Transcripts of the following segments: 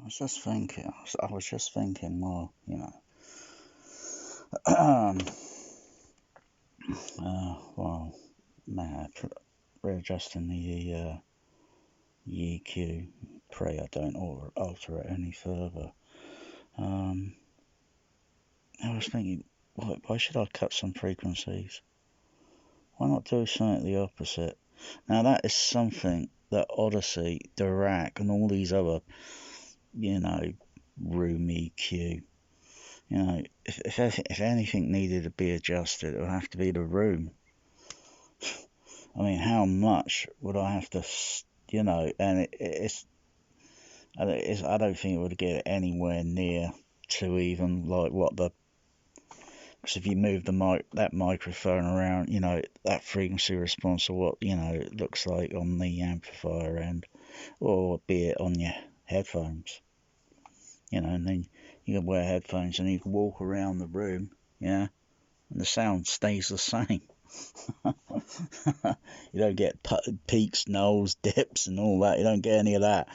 I was just thinking, well, well, man, readjusting the EQ. Pray I don't alter it any further. I was thinking, why should I cut some frequencies? Why not do something the opposite? Now that is something that Odyssey, Dirac, and all these other, room EQ, if anything needed to be adjusted, it would have to be the room. I mean, how much would I have to, and I don't think it would get anywhere near to even like what the, because if you move that microphone around, that frequency response to what, it looks like on the amplifier end, or be it on your headphones, and then you can wear headphones and you can walk around the room, and the sound stays the same. You don't get peaks, nulls, dips, and all that. You don't get any of that.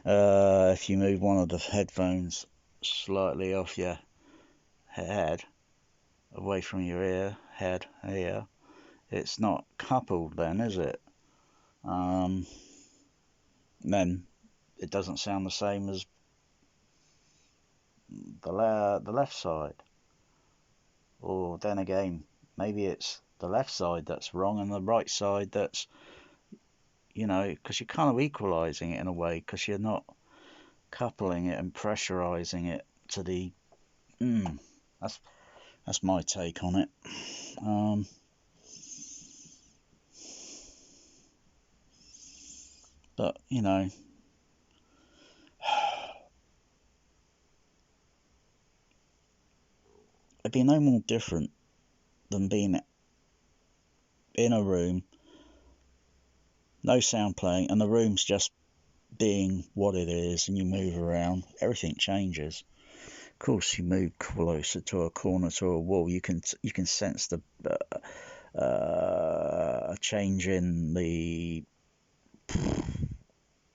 If you move one of the headphones slightly off your head, away from your ear, head, ear, it's not coupled then, is it? Then it doesn't sound the same as the left side. Or then again, maybe it's the left side that's wrong and the right side that's, because you're kind of equalizing it in a way, because you're not coupling it and pressurizing it to the. That's my take on it. But it'd be no more different than being in a room, no sound playing, and the room's just being what it is, and you move around, everything changes. Of course, you move closer to a corner, to a wall, you can sense the change in the.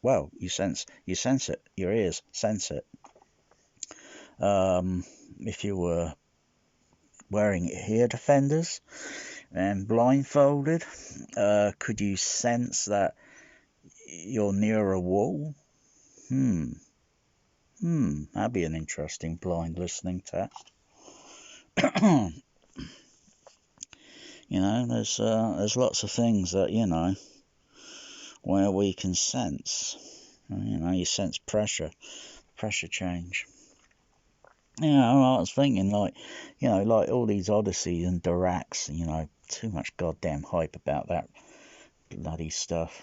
Well, you sense it. Your ears sense it. If you were wearing ear defenders and blindfolded, could you sense that you're near a wall? That'd be an interesting blind listening test. There's lots of things that, where we can sense. You sense pressure change. I was thinking, like all these Odysseys and Diracs, too much goddamn hype about that bloody stuff.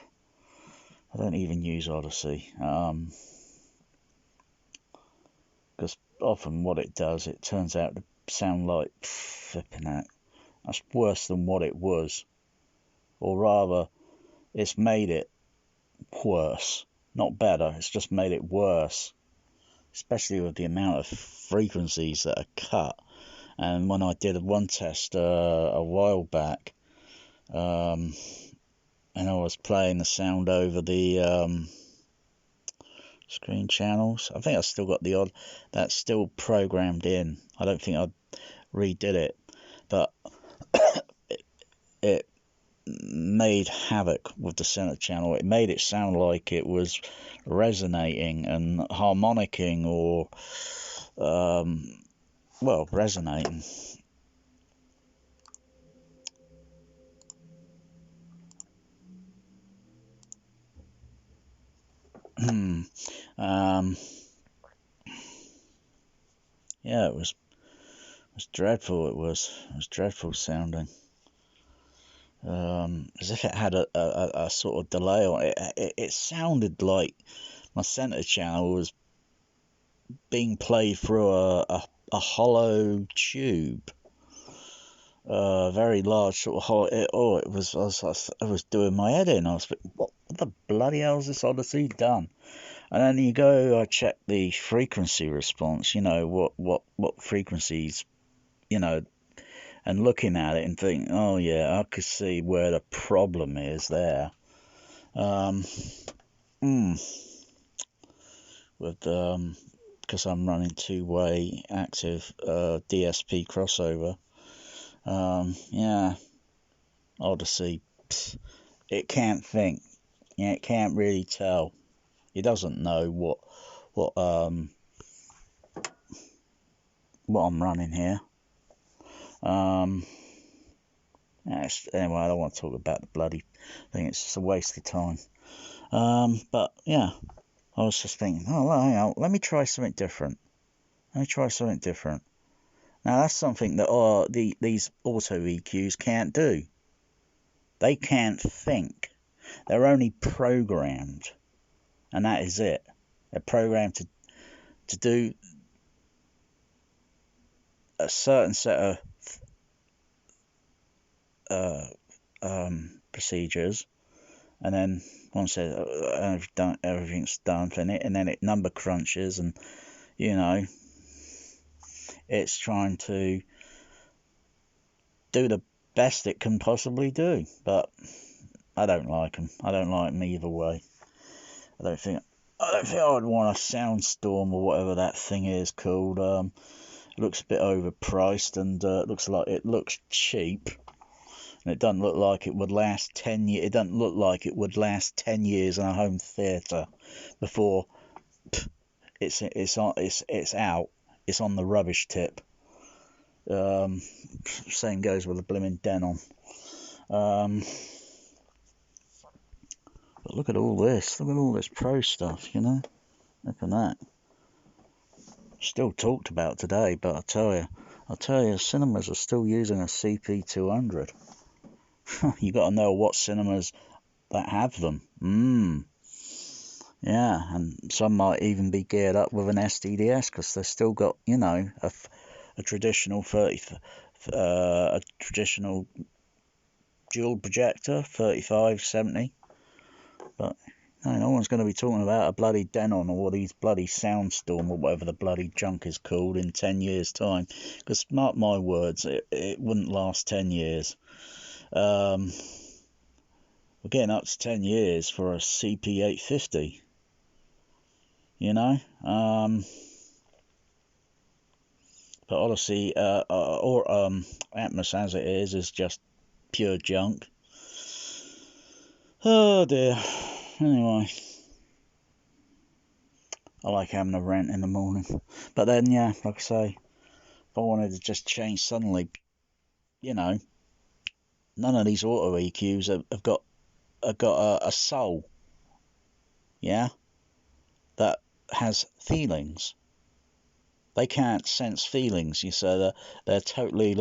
I don't even use Odyssey, because often what it does, it turns out to sound like flipping out. That's worse than what it was, or rather, it's made it worse, not better. It's just made it worse, especially with the amount of frequencies that are cut. And when I did one test a while back, and I was playing the sound over the screen channels, I think I still got the odd that's still programmed in. I don't think I redid it, but it made havoc with the center channel. It made it sound like it was resonating and harmonicking, or resonating. Yeah, it was dreadful. It was dreadful sounding. As if it had a sort of delay on it. It sounded like my center channel was being played through a hollow tube. Very large sort of hollow. It was doing my head in. I was thinking, what the bloody hell has this Odyssey done? And then you go, I check the frequency response. What frequencies, and looking at it and think, oh yeah, I could see where the problem is there. with because I'm running two-way active DSP crossover. Yeah, Odyssey, it can't think. Yeah, it can't really tell. It doesn't know what I'm running here. Anyway, I don't want to talk about the bloody thing. It's just a waste of time. But yeah, I was just thinking, oh, well, hang on, let me try something different. Let me try something different. Now that's something that these auto EQs can't do. They can't think. They're only programmed, and that is it. They're programmed to do a certain set of procedures, and then once everything's done for it, and then it number crunches, and it's trying to do the best it can possibly do. But I don't like them. I don't like them either way. I don't think I would want a Soundstorm or whatever that thing is called. It looks a bit overpriced, and it looks cheap. And it doesn't look like it would last 10 years. It doesn't look like it would last 10 years in a home theatre before it's out. It's on the rubbish tip. Same goes with the blimmin' Denon. But look at all this. Look at all this pro stuff, Look at that. Still talked about today, but I'll tell you, cinemas are still using a CP200. You got to know what cinemas that have them. Yeah, and some might even be geared up with an SDDS because they've still got, a traditional a traditional dual projector 3570. But no one's going to be talking about a bloody Denon or these bloody Soundstorm or whatever the bloody junk is called in 10 years' time. Because mark my words, it wouldn't last 10 years. We're getting up to 10 years for a CP850. But Odyssey or Atmos as it is just pure junk. Oh dear. Anyway, I like having a rant in the morning. But then, yeah, like I say, if I wanted to just change suddenly, none of these auto EQs have got a soul, yeah, that has feelings. They can't sense feelings. You say they're totally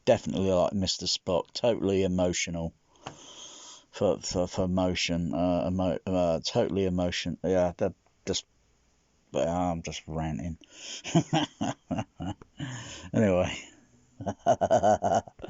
definitely like Mr. Spock, totally emotional. For motion, totally emotion. Yeah, they're just. I'm just ranting. Anyway.